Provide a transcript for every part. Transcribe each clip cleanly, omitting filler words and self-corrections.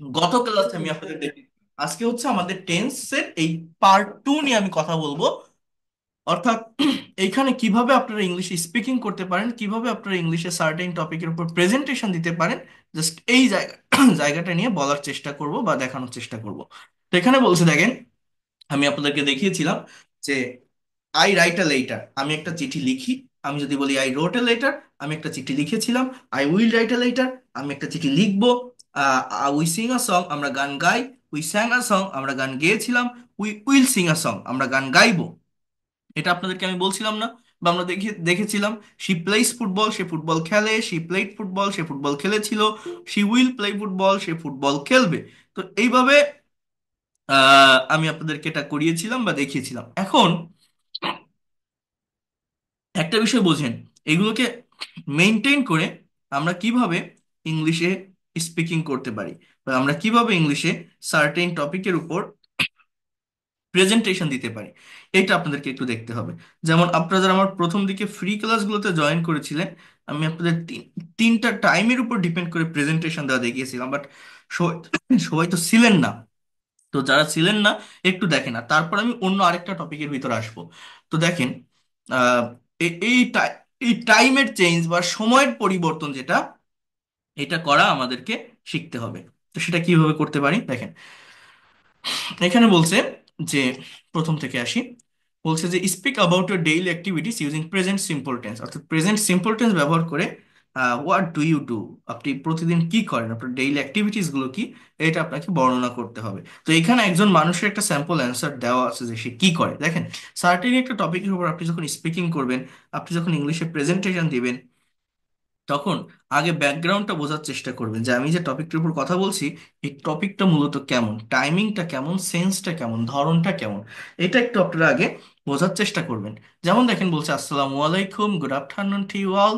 গত ক্লাসে আমি আপনাদের দেখি, আজকে হচ্ছে আমাদের টেন্সের এই পার্ট 2 নিয়ে আমি কথা বলবো। অর্থাৎ এইখানে কিভাবে আপনারা ইংলিশে স্পিকিং করতে পারেন, কিভাবে আপনারা ইংলিশে সার্টেন টপিকের উপর প্রেজেন্টেশন দিতে পারেন। জাস্ট এই জায়গা জায়গাটা নিয়ে বলার চেষ্টা করব বা দেখানোর চেষ্টা করব। তো এখানে বলছে দেখেন, আমি আপনাদেরকে দেখিয়েছিলাম যে আই রাইট আ লেটার, আমি একটা চিঠি লিখি। আমি যদি বলি আই রোট এ লেটার, আমি একটা চিঠি লিখেছিলাম। I will write a letter, আমি একটা চিঠি লিখবো। উই সিং আ সং, আমরা গান গাই। উই স্যাং আ সং, আমরা গান গেয়েছিলাম। We will sing a song, আমরা গান গাইবো। এটা আপনাদেরকে আমি বলছিলাম না, বা আমরা দেখেছিলাম। শি প্লেস ফুটবল, সে ফুটবল খেলে। শি প্লেড ফুটবল, সে ফুটবল খেলেছিল। শি উইল প্লে ফুটবল, সে ফুটবল খেলবে। তো এইভাবে আমি আপনাদেরকে এটা করিয়েছিলাম বা দেখিয়েছিলাম। এখন একটা বিষয় বোঝেন, এগুলোকে মেনটেন করে আমরা কিভাবে ইংলিশে স্পিকিং করতে পারি, বা আমরা কিভাবে ইংলিশে সার্টেন টপিকের উপর প্রেজেন্টেশন দিতে পারি, এটা আপনাদেরকে একটু দেখতে হবে। যেমন আপনারা যারা আমার প্রথম দিকে ফ্রি ক্লাসগুলোতে জয়েন করেছিলেন, আমি আপনাদের তিনটা টাইমের উপর ডিপেন্ড করে প্রেজেন্টেশন দেওয়া দেখিয়েছিলাম, বাট সবাই সবাই তো ছিলেন না। তো যারা ছিলেন না, একটু দেখেন। আর তারপর আমি অন্য আরেকটা টপিকের ভিতরে আসবো। তো দেখেন, আহ, এই টাইমের চেঞ্জ বা সময়ের পরিবর্তন যেটা, এটা করা আমাদেরকে শিখতে হবে। তো সেটা কিভাবে করতে পারি দেখেন, এখানে বলছে যে, প্রথম থেকে আসি। বলছে যে speak about your daily activities using present simple tense, অর্থাৎ প্রেজেন্ট সিম্পল টেন্স ব্যবহার করে হোয়াট ডু ইউ ডু, আপনি প্রতিদিন কি করেন, আপনার ডেইলি অ্যাক্টিভিটিস গুলো কি, এটা আপনাকে বর্ণনা করতে হবে। তো এখানে একজন মানুষের একটা স্যাম্পল অ্যান্সার দেওয়া আছে যে সে কি করে। দেখেন, সার্টেন একটা টপিকের উপর আপনি যখন স্পিকিং করবেন, আপনি যখন ইংলিশে প্রেজেন্টেশন দিবেন, তখন আগে ব্যাকগ্রাউন্ডটা বোঝার চেষ্টা করবেন যে আমি যে টপিকটার উপর কথা বলছি, এই টপিকটা মূলত কেমন, টাইমিংটা কেমন, সেন্সটা কেমন, ধরনটা কেমন, এটা একটু আপনারা আগে বোঝার চেষ্টা করবেন। যেমন দেখেন, বলছে আসসালামু আলাইকুম, good afternoon to you all.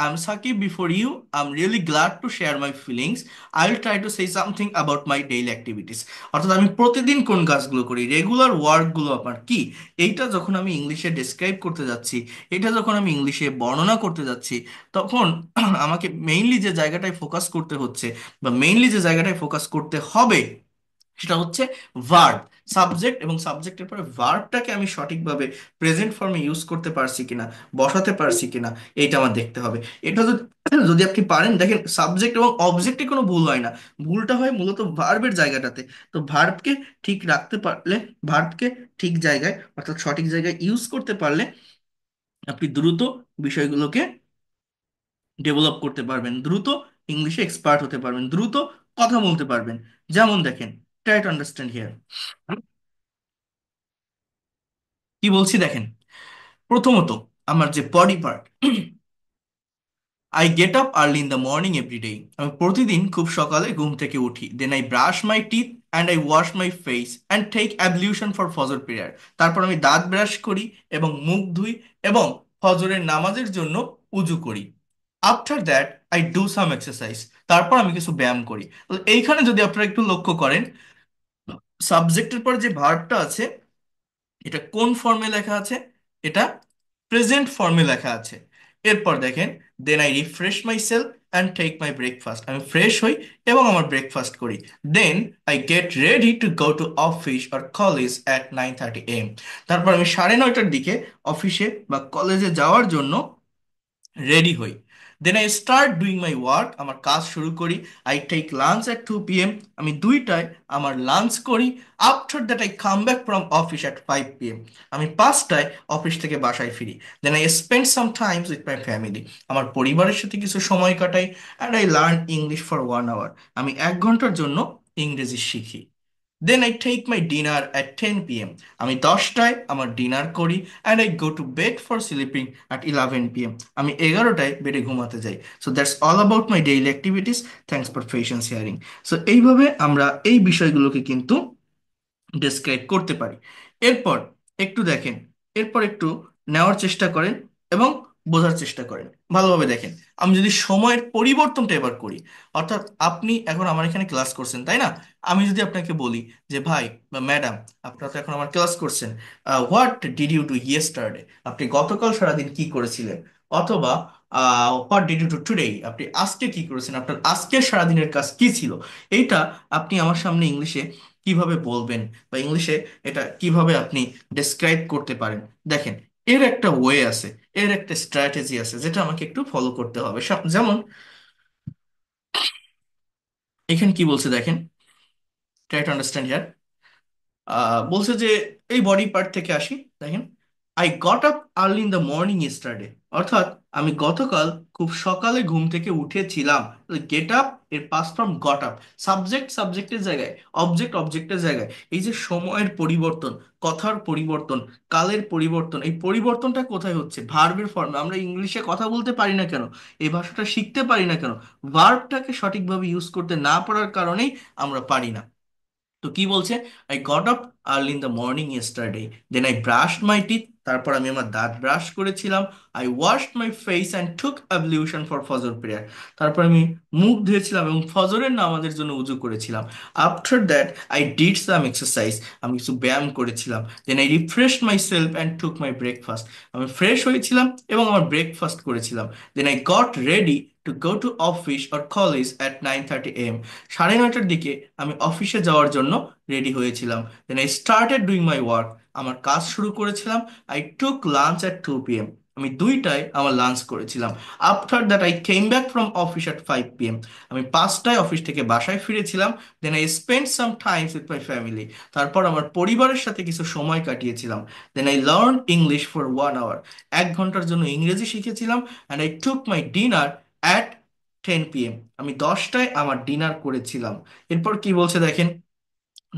I am Sakib, before you I am really glad to share my feelings. I will try to say something about my daily activities. অর্থাৎ আমি প্রতিদিন কোন কাজগুলো করি, রেগুলার ওয়ার্কগুলো আমার কি, এইটা যখন আমি ইংলিশে ডেসক্রাইব করতে যাচ্ছি, এটা যখন আমি ইংলিশে বর্ণনা করতে যাচ্ছি, তখন আমাকে মেইনলি যে জায়গাটায় ফোকাস করতে হচ্ছে, বা মেইনলি যে জায়গাটায় ফোকাস করতে হবে, সেটা হচ্ছে ভার্ব। সাবজেক্ট এবং সাবজেক্টের পরে ভার্বটাকে আমি সঠিকভাবে প্রেজেন্ট ফর্মে ইউজ করতে পারছি কিনা, বসাতে পারছি কিনা, এইটা আমার দেখতে হবে। এটা যদি যদি আপনি পারেন, দেখেন সাবজেক্ট এবং অবজেক্টে কোনো ভুল হয় না, ভুলটা হয় মূলত ভার্বের জায়গাটাতে। তো ভার্বকে ঠিক রাখতে পারলে, ভার্বকে ঠিক জায়গায় অর্থাৎ সঠিক জায়গায় ইউজ করতে পারলে, আপনি দ্রুত বিষয়গুলোকে ডেভেলপ করতে পারবেন, দ্রুত ইংলিশে এক্সপার্ট হতে পারবেন, দ্রুত কথা বলতে পারবেন। যেমন দেখেন, ট্রাই টু আন্ডারস্ট্যান্ড হিয়ার, কি বলছি দেখেন। প্রথমত, আমার যে body part, I get up early in the morning every day, আমি প্রতিদিন খুব সকালে ঘুম থেকে উঠি। Then I brush my teeth and I wash my face and take ablution for Fajr prayer, তারপর আমি দাঁত ব্রাশ করি এবং মুখ ধুই এবং ফজরের নামাজের জন্য উজু করি। After that I do some exercise, তারপর আমি কিছু ব্যায়াম করি। তো এইখানে যদি আপনারা একটু লক্ষ্য করেন, সাবজেক্টের পর যে ভার্বটা আছে, এটা কোন ফর্মে লেখা আছে, এটা প্রেজেন্ট ফর্মে লেখা আছে। এরপর দেখেন, then I refresh myself and take my breakfast, আমি ফ্রেশ হই এবং আমার ব্রেকফাস্ট করি। Then I get ready to go to office or college at 9:30 AM, তারপর আমি 9:30টার দিকে অফিসে বা কলেজে যাওয়ার জন্য রেডি হই। Then I start doing my work, আমার কাজ শুরু করি। I take lunch at 2 PM, আমি 2টায় আমার লাঞ্চ করি। After that I come back from office at 5 PM, আমি 5টায় অফিস থেকে বাসায় ফিরি। Then I spend some times with my family, আমার পরিবারের সাথে কিছু সময় কাটাই। And I learn English for 1 hour, আমি 1 ঘন্টার জন্য ইংরেজি শিখি। Then I take my dinner at 10 PM, আমি 10টায় আমার ডিনার করি। And I go to bed for sleeping at 11 PM, আমি 11টায় বেডে ঘুমাতে যাই। So that's all about my daily activities. Thanks for patience hearing. সো এইভাবে আমরা এই বিষয়গুলোকে কিন্তু ডেসক্রাইব করতে পারি। এরপর একটু দেখেন, এরপর একটু নেওয়ার চেষ্টা করেন এবং বোঝার চেষ্টা করেন, ভালোভাবে দেখেন। আমি যদি সময়ের পরিবর্তনটা এবার করি, অর্থাৎ আপনি এখন আমার এখানে ক্লাস করছেন, তাই না? আমি যদি আপনাকে বলি যে ভাই বা ম্যাডাম, আপনারা তো এখন আমার ক্লাস করছেন, what did you do yesterday, আপনি গতকাল সারাদিন কি করেছিলেন? অথবা what did you do today, আপনি আজকে কি করেছেন, আপনার আজকের সারাদিনের কাজ কি ছিল। এইটা আপনি আমার সামনে ইংলিশে কিভাবে বলবেন, বা ইংলিশে এটা কিভাবে আপনি ডেসক্রাইব করতে পারেন। দেখেন, এর একটা ওয়ে আছে, এর একটা স্ট্র্যাটেজি আছে যেটা আমাকে একটু ফলো করতে হবে। যেমন এখানে কি বলছে দেখেন, ট্রাই টু আন্ডারস্ট্যান্ড হিয়ার। বলছে যে এই বডি পার্ট থেকে আসি। দেখেন, I got up early in the morning yesterday, অর্থাৎ আমি গতকাল খুব সকালে ঘুম থেকে উঠেছিলাম। গেট আপ এর past form got up, subject সাবজেক্টের জায়গায়, অবজেক্ট অবজেক্টের জায়গায়। এই যে সময়ের পরিবর্তন, কথার পরিবর্তন, কালের পরিবর্তন, এই পরিবর্তনটা কোথায় হচ্ছে? ভার্বের ফর্মে। আমরা ইংলিশে কথা বলতে পারি না কেন, এই ভাষাটা শিখতে পারি না কেন? ভার্বটাকে সঠিকভাবে ইউজ করতে না পারার কারণেই আমরা পারি না। তো কি বলছে, I got up early in the morning yesterday, then I brushed my teeth, তারপর আমি আমার দাঁত ব্রাশ করেছিলাম। I washed my face and took ablution for Fajr prayer, তারপর আমি মুখ ধুয়েছিলাম এবং ফজরের নামাজের জন্য উজু করেছিলাম। After that I did some exercise, আমি কিছু ব্যায়াম করেছিলাম। Then I refreshed myself and took my breakfast, আমি ফ্রেশ হয়েছিলাম এবং আমার ব্রেকফাস্ট করেছিলাম। Then I got ready to go to office or college at 9:30 AM, 9:30টার দিকে আমি অফিসে যাওয়ার জন্য রেডি হয়েছিলাম। Then I started doing my work, আমার কাজ শুরু করেছিলাম। I took lunch at 2 PM, আমি 2টায় আমার লাঞ্চ করেছিলাম। After that I came back from office at 5 PM, আমি 5টায় অফিস থেকে বাসায় ফিরেছিলাম। Then I spend some times with my family, তারপর আমার পরিবারের সাথে কিছু সময় কাটিয়েছিলাম। Then I learn English for 1 hour, 1 ঘন্টার জন্য ইংরেজি শিখেছিলাম। And I took my dinner at 10 PM, আমি 10টায় আমার ডিনার করেছিলাম। এরপর কি বলছে দেখেন,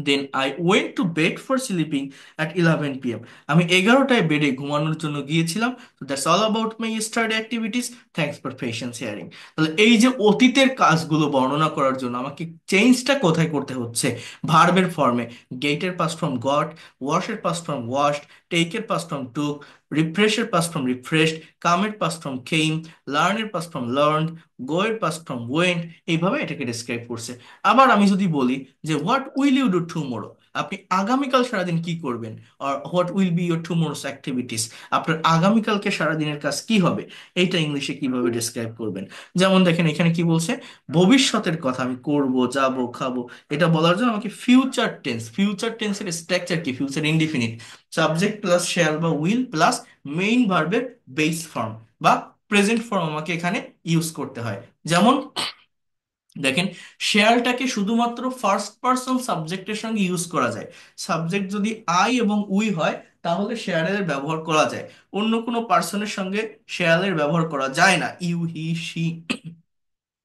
then I went to bed for sleeping at 11 PM, আমি 11টায় বেডে ঘুমানোর জন্য গিয়েছিলাম। তো that's all about my study activities, thanks for patience hearing. তাহলে এই যে অতীতের কাজগুলো বর্ণনা করার জন্য আমাকে চেঞ্জটা কোথায় করতে হচ্ছে? ভার্বের ফর্মে। গেটের পাস্ট ফ্রম গট, ওয়াশের পাস্ট ফ্রম ওয়াশড, টেকের পাস্ট ফ্রম টুক, রিফ্রেশের পাস্ট ফ্রম রিফ্রেশড, কামের পাস্ট ফ্রম কেম, লার্নের পাস্ট ফ্রম লার্নড, গোয়ের পাস্ট ফ্রম ওয়েন্ট, এইভাবে এটাকে ডিসক্রাইব করছে। আবার আমি যদি বলি যে what will you do tomorrow, আপনি আগামীকাল সারাদিন কি করবেন, আর what will be your tomorrow's activities, আপনার আগামীকালকে সারাদিনের কাজ কি হবে, এইটা ইংলিশে কিভাবে ডিসক্রাইব করবেন। যেমন দেখেন এখানে কি বলছে, ভবিষ্যতের কথা, আমি করব, যাব, খাবো, এটা বলার জন্য আমাকে ফিউচার টেন্স, ফিউচার টেন্সের স্ট্রাকচার কি, future indefinite, subject plus shall বা উইল প্লাস মেইন ভার্বের বেস ফর্ম বা প্রেজেন্ট ফর্ম আমাকে এখানে ইউজ করতে হয়। যেমন দেখেন, শেয়ারটাকে শুধুমাত্র ফার্স্ট পার্সন সাবজেক্টের সঙ্গে ইউজ করা যায়। সাবজেক্ট যদি আই এবং উই হয় তাহলে শেয়ারের ব্যবহার করা যায়, অন্য কোনো পার্সনের সঙ্গে শেয়ারের ব্যবহার করা যায় না, ইউ হি সি।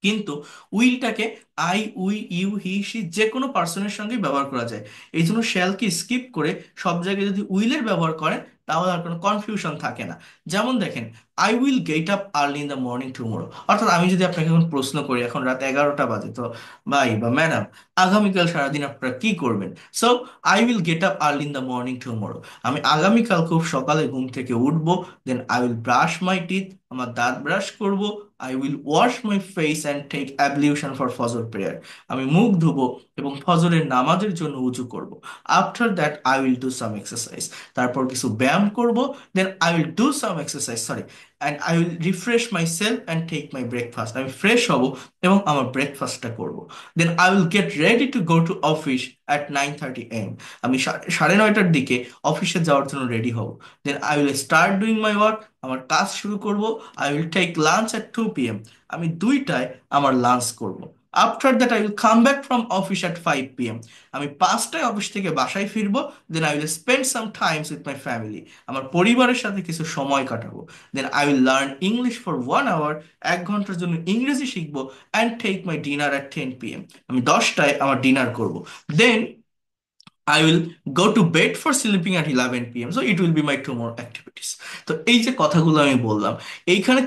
কিন্তু উইলটাকে I, we, you, he, she যে কোনো পার্সনের সঙ্গে ব্যবহার করা যায়। এই জন্য শ্যালকে স্কিপ করে সব জায়গায় যদি উইলের ব্যবহার করেন তাহলে আর কোনো কনফিউশন থাকে না। যেমন দেখেন, I will get up early in the morning tomorrow, অর্থাৎ আমি যদি আপনাকে এখন প্রশ্ন করি, এখন রাত 11টা বাজে, তো ভাই বা ম্যাডাম আগামীকাল সারাদিন আপনারা কি করবেন? So I will get up early in the morning tomorrow, আমি আগামীকাল খুব সকালে ঘুম থেকে উঠবো। Then I will brush my teeth, আমার দাঁত ব্রাশ করব। I will wash my face and take ablution for Fajr prayer, আমি মুখ ধুবো এবং ফজরের নামাজের জন্য উজু করব। After that I will do some exercise, তারপর কিছু ব্যায়াম করব। Then I will do some exercise, sorry, and I will refresh myself and take my breakfast, আমি ফ্রেশ হব এবং আমার ব্রেকফাস্টটা করব। Then I will get ready to go to office at 9:30 AM, আমি 9:30টার দিকে অফিসে যাওয়ার জন্য রেডি হব। Then I will start doing my work, আমার কাজ শুরু করব। I will take lunch at 2 PM, আমি 2টায় আমার লাঞ্চ করব। After that I will come back from office at 5 PM, আমি 5টায় অফিস থেকে বাসায় ফিরবো। Then I will spend some times with my family, আমার পরিবারের সাথে কিছু সময় কাটাবো। Then I will learn English for 1 hour, 1 ঘন্টার জন্য ইংরেজি শিখবো। And take my dinner at 10 PM, আমি 10টায় আমার ডিনার করব। দেন I will go to bed for sleeping at 11 p.m. So it will be my tomorrow activities. তো এই যে কথাগুলো আমি বললাম, এইখানে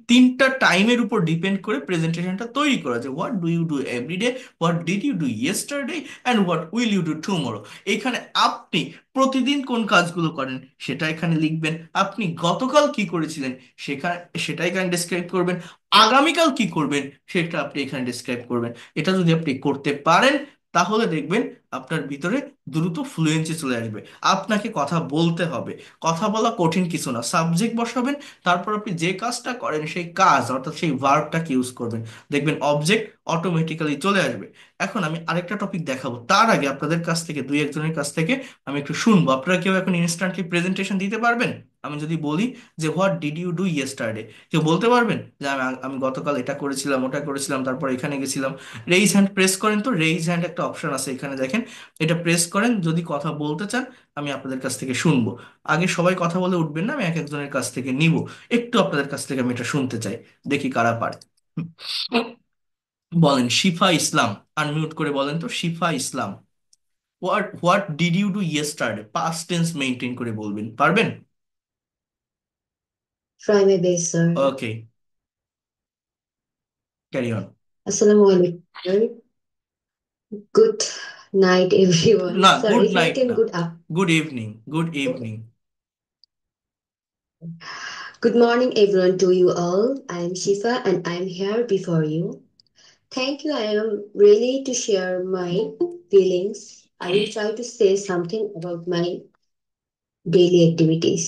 তিনটা টাইমের উপর ডিপেন্ড করে প্রেজেন্টেশনটা তৈরি করা যায়। What do you do everyday, what did you do yesterday, and what will you do tomorrow. এখানে আপনি প্রতিদিন কোন কাজগুলো করেন সেটা এখানে লিখবেন, আপনি গতকাল কি করেছিলেন সেখানে সেটা এখানে ডিসক্রাইব করবেন, আগামীকাল কি করবেন সেটা আপনি এখানে ডিসক্রাইব করবেন। এটা যদি আপনি করতে পারেন তাহলে দেখবেন আপনার ভিতরে দ্রুত ফ্লুয়েন্সি চলে আসবে। আপনাকে কথা বলতে হবে। কথা বলা কঠিন কিছু না, সাবজেক্ট বসাবেন, তারপর আপনি যে কাজটা করেন সেই কাজ অর্থাৎ সেই ভার্বটাকে ইউজ করবেন, দেখবেন অবজেক্ট অটোমেটিক্যালি চলে আসবে। এখন আমি আরেকটা টপিক দেখাবো, তার আগে আপনাদের কাছ থেকে দুই একজনের কাছ থেকে আমি একটু শুনবো। আপনারা কেউ এখন ইনস্ট্যান্টলি প্রেজেন্টেশন দিতে পারবেন? আমি যদি বলি যে what did you do yesterday, কেউ বলতে পারবেন যে আমি আমি গতকাল এটা করেছিলাম, ওটা করেছিলাম, তারপর এখানে গেছিলাম? রেইজ হ্যান্ড প্রেস করেন তো, রেইজ হ্যান্ড একটা অপশন আছে এখানে দেখেন, এটা প্রেস করেন যদি কথা বলতে চান। আমি আপনাদের কাছ থেকে শুনবো। আগে সবাই কথা বলে উঠবেন না, আমি এক একজনের কাছ থেকে নিব। একটু আপনাদের কাছ থেকে আমি এটা শুনতে চাই, দেখি কারা পারে। বলেন শিফা ইসলাম, আনমিউট করে বলেন তো Shifa Islam. What did you do yesterday, past tense maintain করে বলবেন, পারবেন? Try my best, sir. Okay, carry on. Assalamu alaikum, sir. Good night, না, everyone. Good Sorry, if I night can না, good up. Good evening, good evening. Good morning, everyone, to you all. I am Shifa, and I am here before you. Thank you. I am really to share my feelings. I will try to say something about my daily activities.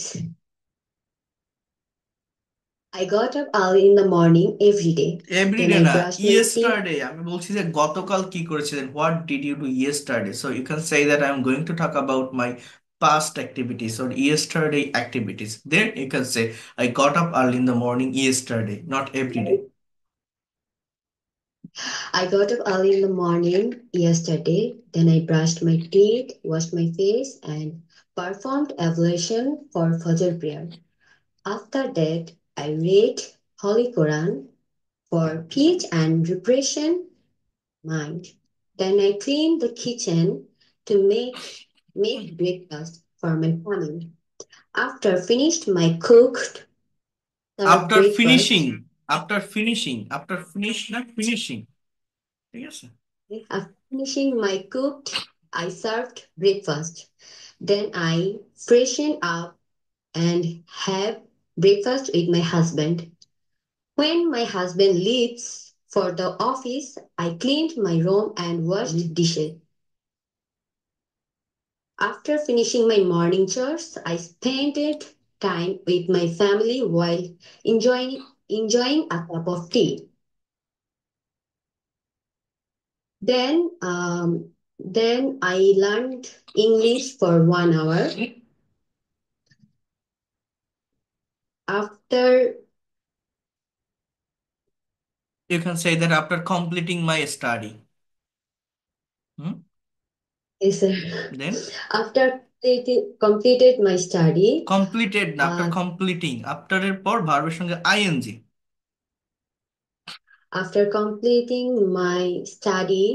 I got up early in the morning every day. Then everyday I না, brushed my teeth. Yesterday. আমি বলছি যে গতকাল কি করেছিলেন, what did you do yesterday. So you can say that I am going to talk about my past activities or yesterday activities. Then you can say I got up early in the morning yesterday, not every day. I got up early in the morning yesterday. Then I brushed my teeth, washed my face, and performed ablution for Fajr prayer. After that, I read Holy Quran for peace and repression mind. Then I cleaned the kitchen to make breakfast for my family. After finished my cooked served After breakfast. finishing, after finishing, after finish না finishing, ঠিক আছে? After finishing my cooked, I served breakfast. Then I freshen up and have breakfast with my husband. When my husband leaves for the office, I cleaned my room and washed dishes. After finishing my morning chores, I spent time with my family while enjoying a cup of tea. Then, then I learned English for 1 hour. After You can say that after completing my study. Hmm? is Then after completed my study, completed না, after uh, completing, after এর পর ভার্বের সঙ্গে ING. after completing my study,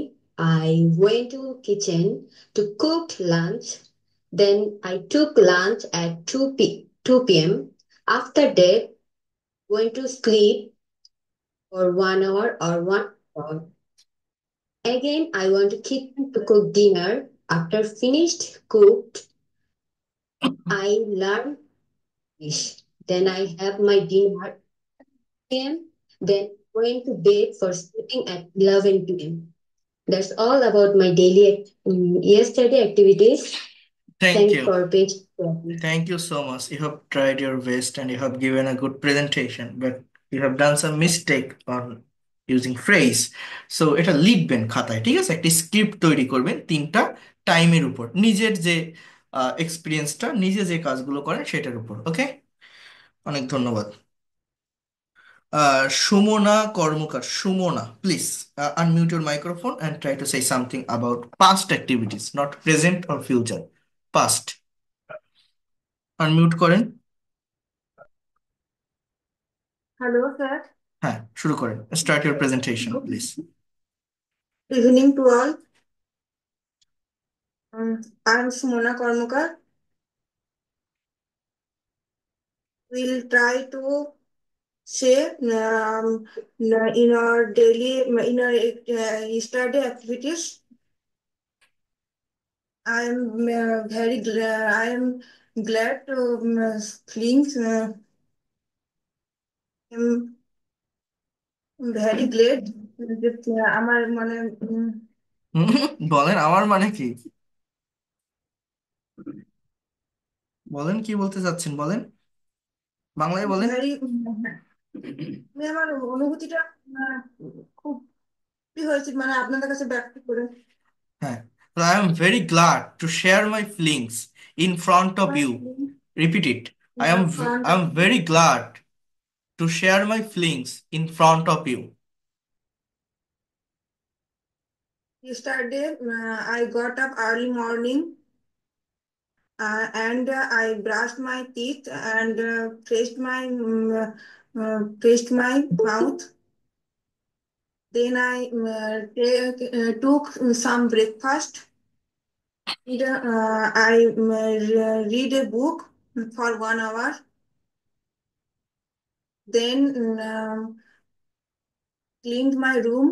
I went to kitchen to cook lunch. Then I took lunch at 2 p.m. After that, went to sleep for 1 hour or 1 hour. Again, I went to kitchen to cook dinner. After finished cooked, I learned English. Then I have my dinner 10 p.m. Then went to bed for sleeping at 11 p.m. That's all about my daily yesterday activities. Thank Thanks you. for page. Thank you so much. You have tried your best and you have given a good presentation, but you have done some mistake on using phrase. So এটা লিখবেন খাতায়, ঠিক আছে? একটা script তৈরি করবেন তিনটা টাইমের উপর, নিজের যে এক্সপিরিয়েন্সটা, নিজে যে কাজগুলো করেন সেটার উপর। ওকে, অনেক ধন্যবাদ। Sumana Karmakar, Sumana please unmute your microphone and try to say something about past activities, not present or future, past। Unmute করেন। Hello, sir. হ্যাঁ, শুরু করেন, start your presentation please. Evening to all. I am Sumona Karmukar. We'll try to say in our daily, in our study activities. I am very glad. I am glad to feeling. I'm very glad. আমার মানে বলেন আমার মানে কি, বলেন কি বলতে চাচ্ছেন বলেন, বাংলায় বলেন। ভেরি আমি আমার অনুভূতিটা আহ, খুব কি হয়েছে মানে আপনাদের কাছে ব্যক্ত করে হ্যাঁ, I am very glad to share my feelings in front of my you. feeling repeat it. in the front I of am you. Very glad to share my feelings in front of you. Yesterday, I got up early morning and I brushed my teeth and pressed my mouth. Then I took some breakfast. And, I read a book for 1 hour. Then cleaned my room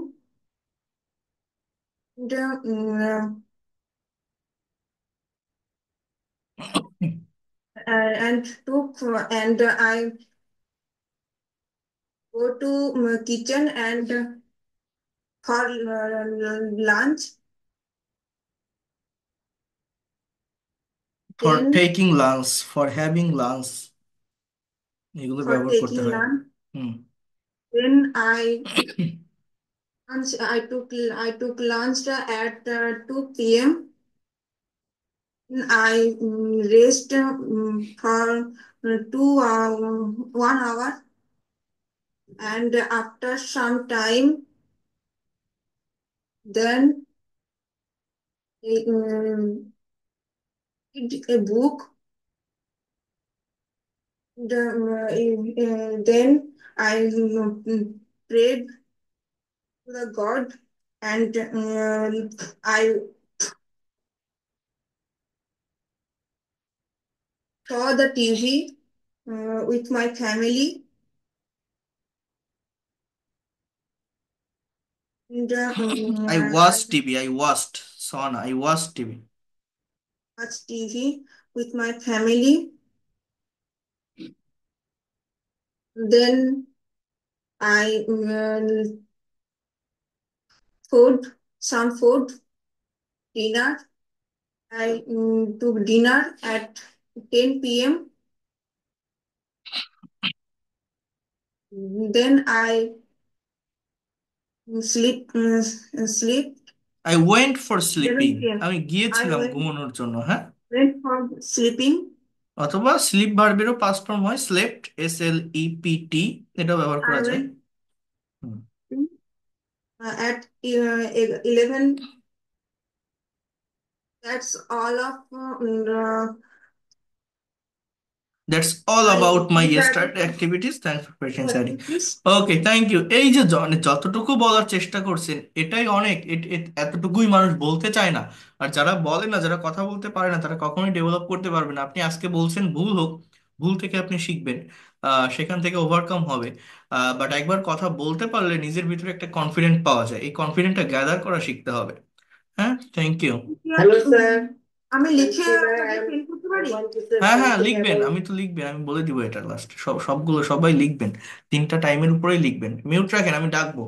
and, and took and I go to kitchen and for lunch. For Then taking lunch, for having lunch, এগুলো for ব্যবহার করতে taking হয়। lunch. Hmm. Then I took lunch at 2 p.m. I rest for 1 hour, and after some time, then I read a book. Then I prayed to the God, and I saw the TV with my family. And I watch I TV, I watched, son I watch TV. watched TV with my family. Then I food, some food, dinner. I took dinner at 10 p.m. Then I sleep I went for sleeping, 11 p.m. আমি I গিয়েছিলাম went ঘুমানোর জন্য, হ্যাঁ। went for sleeping. অথবা sleep ভার্বেরও past form হয় slept, SLEPT, এটাও ব্যবহার করা I যায়। went হুম। at 11. That's all of that's all my about my yesterday yesterday activities, thanks for patience adding. activities. Okay, thank you. এই যে মানে যতটুকু বলার চেষ্টা করছেন এটাই অনেক, এতটুকুই মানুষ বলতে চায় না। আর যারা বলে না, যারা কথা বলতে পারে না, তারা কখনোই ডেভেলপ করতে পারবে না। আপনি আজকে বলছেন ভুল হোক, ভুল থেকে আপনি শিখবেন, সেখান থেকে ওভারকাম হবে। বাট একবার কথা বলতে পারলে নিজের ভিতরে একটা কনফিডেন্ট পাওয়া যায়, এই কনফিডেন্টটা গ্যাদার করা শিখতে হবে। হ্যাঁ, থ্যাংক ইউ। Hello, sir. আমি লিখে আপনাকে সেন্ড করতে পারি? হ্যাঁ হ্যাঁ, লিখবেন, আমি তো লিখবেন, আমি বলে দিব এটা লাস্ট, সবগুলো সবাই লিখবেন, 3টা টাইমের উপরেই লিখবেন। মিউট রাখেন, আমি ডাকবো।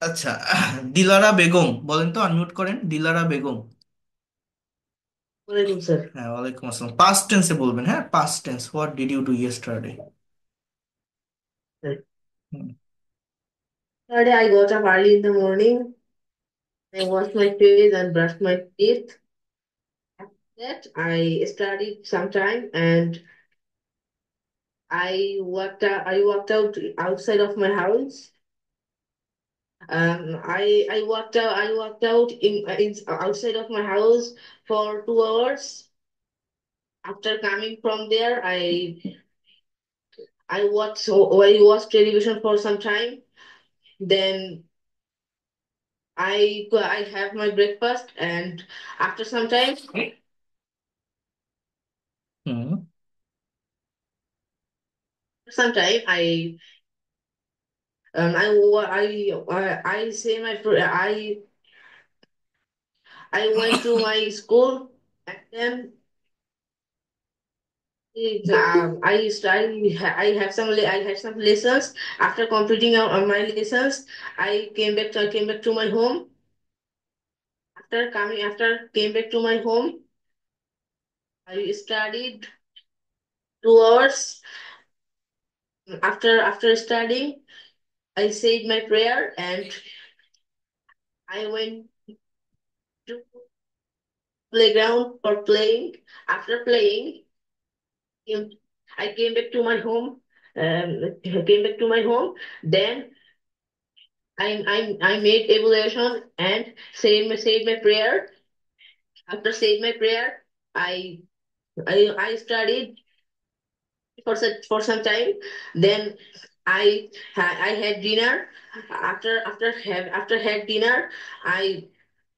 আচ্ছা, দিলারা বেগম বলেন তো, আনমিউট করেন, দিলারা বেগম। ওয়ালাইকুম স্যার। হ্যাঁ, ওয়ালাইকুম আসসালাম। পাস্ট টেন্সে বলবেন, হ্যাঁ, past tense, what did you do yesterday. Yesterday I got up early in the morning. I washed my face and brushed my teeth. After that, I studied some time and I walked out outside of my house. I walked out in outside of my house for 2 hours. After coming from there, I watched television for some time. Then I have my breakfast, and after hmm. some time I say my I went to my school, and then I have I had some lessons. After completing my lessons, I came back to my home. after came back to my home, I studied 2 hours. After studying, I said my prayer and I went to playground for playing. After playing, um, I came back to my home. Came back to my home. Then I made evaluation and said my prayer. After saying my prayer, I I studied for some time. Then I had dinner. After had dinner, I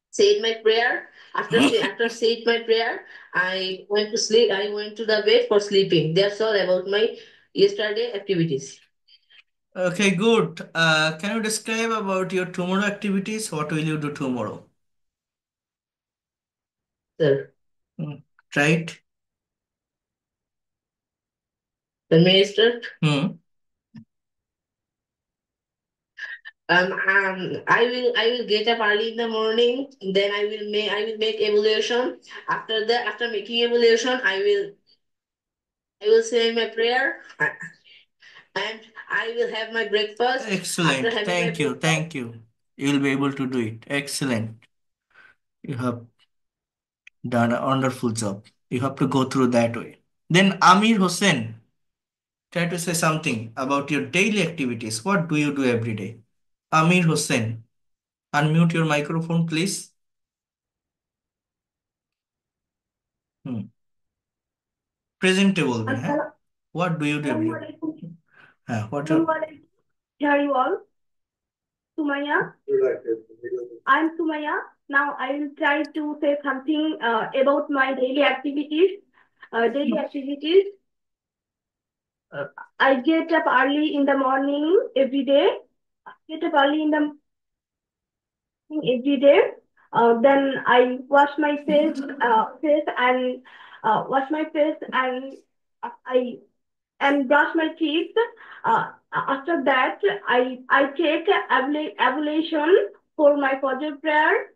said my prayer. After said my prayer, I went to sleep. I went to the bed for sleeping. That's all about my yesterday activities, Okay, good. Can you describe about your tomorrow activities? What will you do tomorrow? sir. Hmm. Right? The minister. Hmm. I will get up early in the morning. Then I will make evaluation. After that, after making evaluation, I will say my prayer, and I will have my breakfast. After Excellent. having my Thank you. breakfast, Thank you. You will be able to do it. Excellent. You have done a wonderful job. You have to go through that way. Then Amir Hossein, try to say something about your daily activities. What do you do every day? Amir Hossein, unmute your microphone, please. Hmm. প্রেজেন্টে বলবেন হ্যাঁ what do you do every হ্যাঁ what Hear you all. Sumaya. I'm Sumaya. Now I will try to say something about my daily activities. Daily activities. Uh, I get up early in the morning every day. Get up early in the morning every day. Then I wash my face and I and brush my teeth. After that, I take ablution for my Fajr prayer.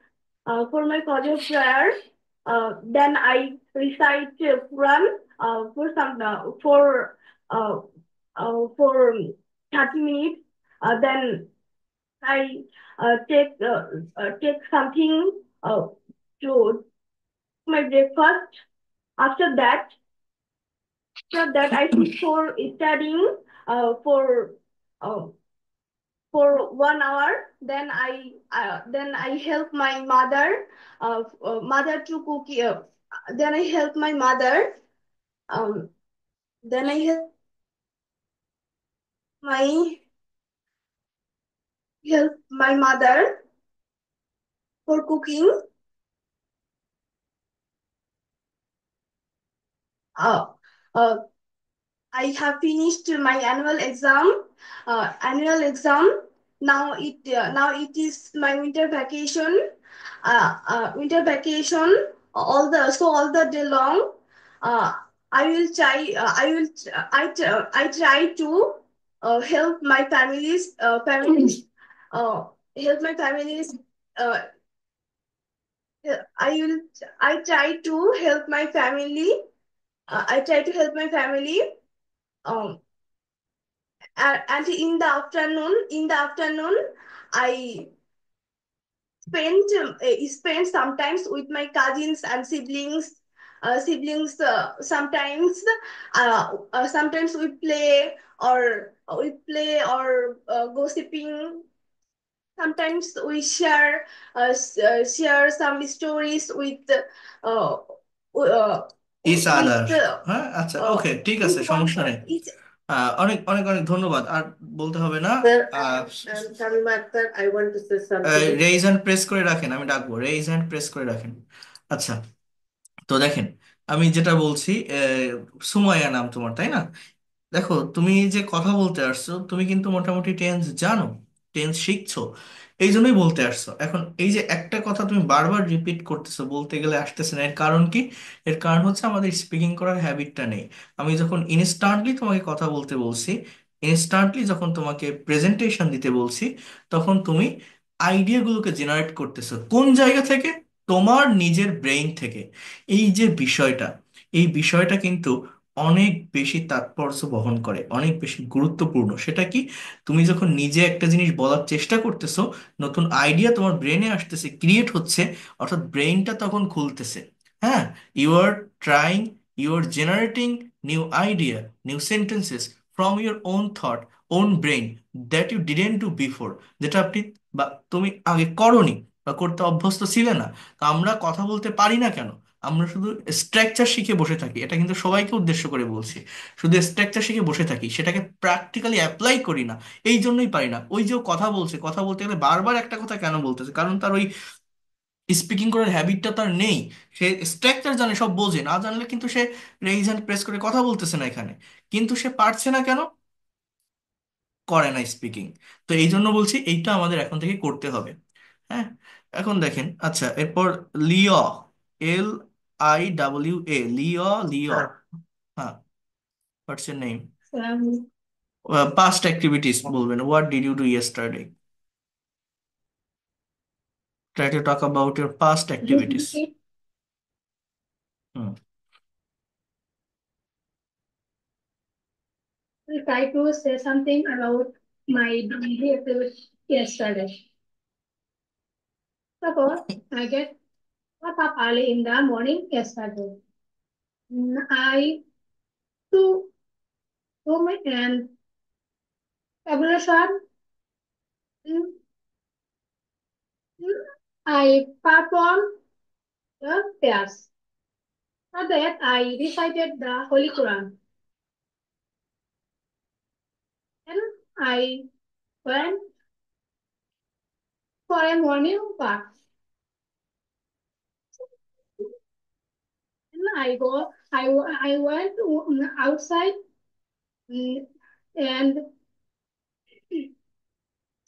Then I recite Quran uh, for 30 minutes. Then I take something to my breakfast. After that, I sit for studying uh, for uh, for 1 hour. Then I help my mother to cook. Then I help my mother. Um, then I my help my mother for cooking. Uh, uh, I have finished my annual exam. Annual exam. Now it is my winter vacation. Winter vacation. All the day long. Uh, I will try. I try to help my families. Uh, help my families. Uh, I will. I try to help my family. I try to help my family. Um, and in the afternoon I spend sometimes with my cousins and siblings. Sometimes we play or gossiping. Sometimes we share some stories uh, uh, is with আদার হ্যাঁ আচ্ছা uh, ওকে ঠিক আছে with one সমস্যা নেই each. অনেক অনেক অনেক ধন্যবাদ আর বলতে হবে না sir. Shamima Akhtar, I want to say something. Raise hand press করে রাখেন আমি ডাকবো রেইজ হ্যান্ড প্রেস করে রাখেন আচ্ছা তো দেখেন আমি যেটা বলছি সুমাইয়া নাম তোমার তাই না দেখো তুমি যে কথা বলতে আসছো তুমি কিন্তু মোটামুটি টেন্স জানো টেন্স শিখছো এই জন্যই বলতে আসছো এখন এই যে একটা কথা তুমি বারবার রিপিট করতেছো বলতে গেলে আসতেছে না এর কারণ কি এর কারণ হচ্ছে আমাদের স্পিকিং করার হ্যাবিটটা নেই আমি যখন ইনস্ট্যান্টলি তোমাকে কথা বলতে বলছি ইনস্ট্যান্টলি যখন তোমাকে প্রেজেন্টেশন দিতে বলছি তখন তুমি আইডিয়াগুলোকে জেনারেট করতেছো কোন জায়গা থেকে তোমার নিজের ব্রেইন থেকে। এই যে বিষয়টা, এই বিষয়টা কিন্তু অনেক বেশি তাৎপর্য বহন করে, অনেক বেশি গুরুত্বপূর্ণ। সেটা কি, তুমি যখন নিজে একটা জিনিস বলার চেষ্টা করতেছো, নতুন আইডিয়া তোমার ব্রেনে আসতেছে, ক্রিয়েট হচ্ছে, অর্থাৎ ব্রেইনটা তখন খুলতেছে। হ্যাঁ, you are trying, you are generating new idea, new sentences from your own thought, own brain, that you didn't do before, যেটা আপনি বা তুমি আগে করনি বা করতে অভ্যস্ত ছিলে না। তো আমরা কথা বলতে পারি না কেন? আমরা শুধু স্ট্রাকচার শিখে বসে থাকি, এটা কিন্তু সবাইকে উদ্দেশ্য করে বলছি। শুধু স্ট্রাকচার শিখে বসে থাকি, সেটাকে প্র্যাকটিক্যালি অ্যাপ্লাই করি না। এই জন্যই পারি না। ওই যে ও কথা বলছে, কথা বলতে গেলে বারবার একটা কথা কেন বলতেছে? কারণ তার ওই স্পিকিং করার হ্যাবিটটা তার নেই। সে স্ট্রাকচার জানে, সব বোঝে, না জানলে কিন্তু সে রেইজ হ্যান্ড প্রেস করে কথা বলতেছে না এখানে। কিন্তু সে পারছে না কেন? করে না স্পিকিং। তো এই জন্য বলছি এইটা আমাদের এখন থেকে করতে হবে। হ্যাঁ, এখন দেখেন, আচ্ছা এরপর লিও, LIWA, লিও, লিও। হ্যাঁ, what's your name? Past activities বলবেন, what did you do yesterday? Try to talk about your past activities. Hmm. I'll try to say something about my daily activity yesterday. Suppose I get up early in the morning yesterday. I do my and evaluation. Mm, I perform the prayers. After that, I recited the Holy Quran. And I went for a morning walk. And I went outside mm, and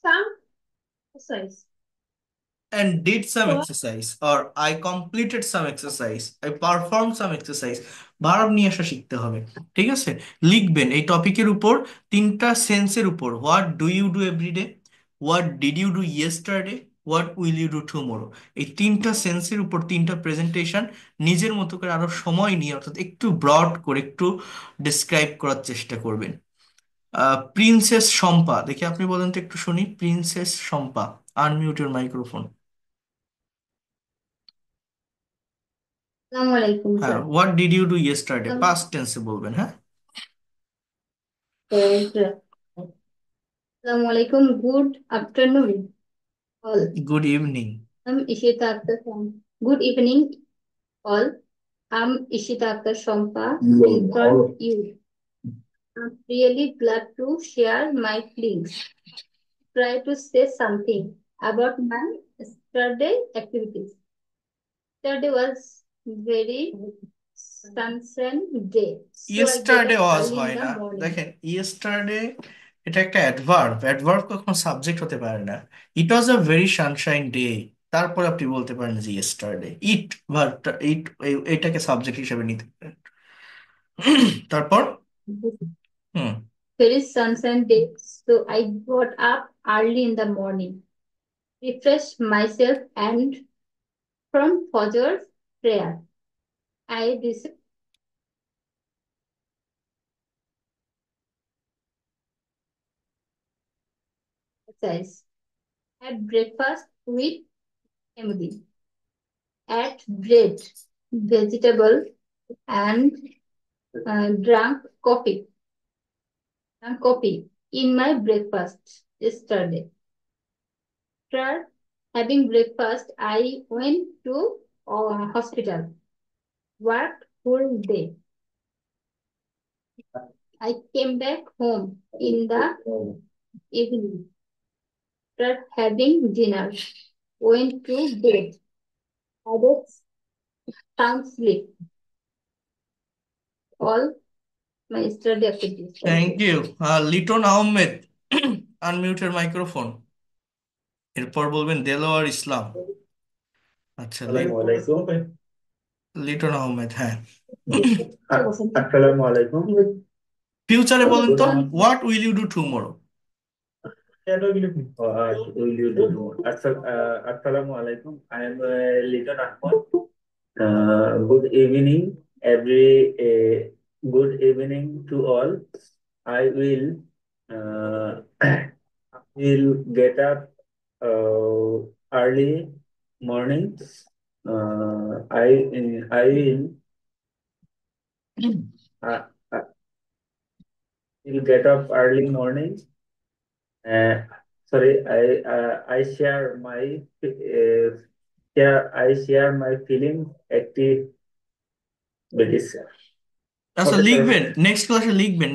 some exercise. And did some So exercise, or I completed some exercise, I performed some exercise। Verb নিয়ে আসা শিখতে হবে। ঠিক আছে, লিখবেন এই টপিকের উপর তিনটা সেন্সের উপর, what do you do everyday, what did you do yesterday, what will you do tomorrow. এই তিনটা সেন্সের উপর তিনটা প্রেজেন্টেশন নিজের মতো করে আরো সময় নিয়ে, অর্থাৎ একটু ব্রড করে একটু ডিসক্রাইব করার চেষ্টা করবেন। প্রিন্সেস শম্পা, দেখি আপনি বলেন তো একটু শুনি। Princess Shampa, unmute your microphone. Assalamu alaikum, হ্যাঁ, sir. What did you do yesterday, Um, past টেন্সে বলবেন। হ্যাঁ, sir. Assalamu alaikum. Good afternoon, all. Good evening. I'm Ishita Akhtar from. Good evening, all. I'm Ishita Akhtar Shompa in front you. I'm really glad to share my feelings. Try to say something about my yesterday activities. Yesterday was very sunshine day, so I get yesterday up was early in হয় the না। morning. দেখেন, yesterday এটা একটা adverb, adverb কখনো subject হতে পারে না। ইট ওয়াজ a very Sunshine day, তারপর আপনি বলতে পারেন যে ইয়েস্টারডে। ইট ভার্বটা, ইট, এটাকে সাবজেক্ট হিসেবে নিতে পারেন। তারপর, হুম। Very sunshine day, so I got up early in the morning, refreshed myself, and from Fajr's prayer, I received exercise. Had breakfast with Emily. Ate bread, vegetable, and drank coffee. Drank coffee in my breakfast yesterday. After having breakfast, I went to hospital. Worked full day. I came back home in the evening. After having dinner, went to bed. Had a sound sleep. All my yesterday activities. Thank you. Liton Ahmed, আনমিউটের মাইক্রোফোন। এরপর বলবেন দেলোয়ার ইসলাম। আচ্ছা, লিটন আহমেদ, হ্যাঁ। আসসালামু আলাইকুম। ফিউচারে বলেন তো, what will you do tomorrow? Will you do more? Assalamu alaikum. I am Liton Ahmad. Good evening, good evening to all. I uh, will get up early morning. I uh, uh, will get up early morning. Sorry, I share my feelings activities. আচ্ছা, Okay, sir. লিখবেন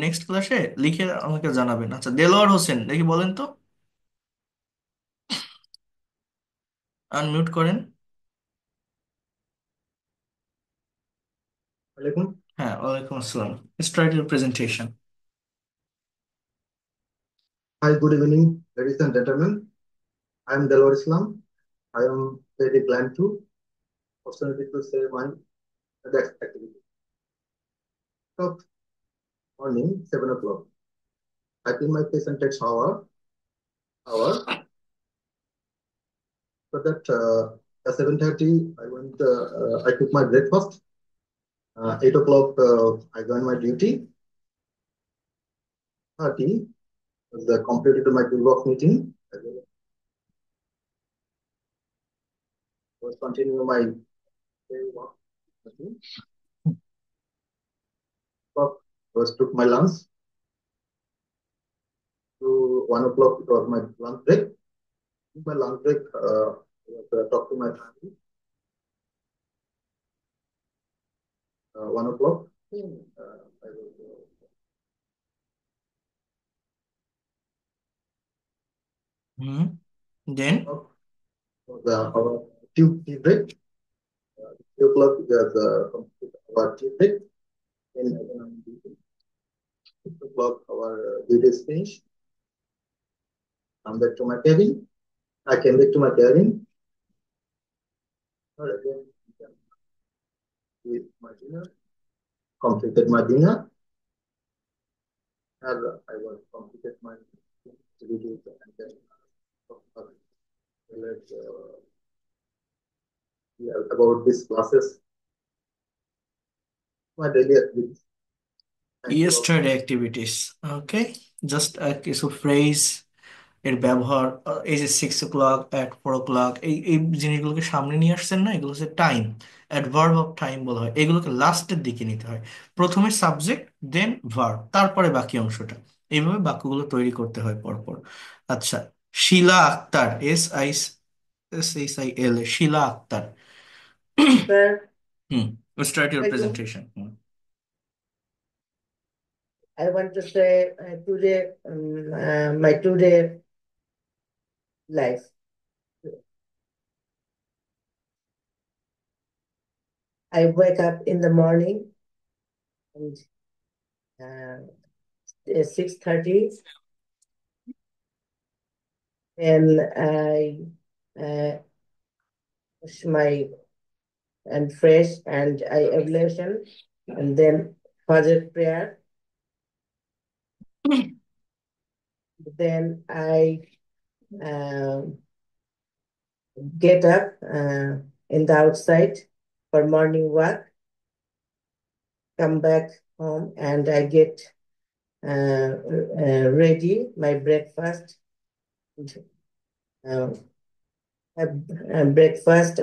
next ক্লাসে লিখে আমাকে জানাবেন। আচ্ছা, দেলোয়ার হোসেন দেখি বলেন তো, আনমিউট করেন। হ্যাঁ, ওয়ালাইকুম আসসালাম। Start your presentation. Hi, good evening, ladies and gentlemen. I am Delwar Islam. I am very glad to opportunity to say my next activity. So, morning, 7 o'clock. I think my patient takes hour. So that at 7:30, I took my breakfast. 8 o'clock, I joined my duty. 30, completed my toolbox meeting. I was continue my daily work. Was took my lunch. To 1 o'clock, it was my lunch break. In my lunch break, talk to my family. 1 o'clock, I was then our tea break. 3 o'clock, our tea break. Then 6 o'clock, our duty is finished. Come back to my cabin. I came back to my cabin. Again, with my dinner, completed my dinner. And I was completed my duties and then about these classes, my daily activities. Thank you all. Yesterday activities. Okay, just কিছু phrase এর ব্যবহার, এই যে 6 o'clock, at 4 o'clock, এই এই জিনিসগুলোকে সামনে নিয়ে আসছেন না, এগুলো হচ্ছে টাইম, অ্যাডভার্ব অফ টাইম বলা হয়। এগুলোকে লাস্টের দিকে নিতে হয়। প্রথমে সাবজেক্ট, দেন ভার্ব, তারপরে বাকি অংশটা। এইভাবে বাক্যগুলো তৈরি করতে হয় পরপর। আচ্ছা, শিলা আক্তার, SHIL, শিলা আক্তার। Sir, হুম, start your I do. Presentation. I want to say today, my today life. I wake up in the morning and 6:30, and I wash my and fresh, and I ablution, and then Fajr prayer. Then I get up in the outside for morning walk, come back home, and I get ready my breakfast. Breakfast,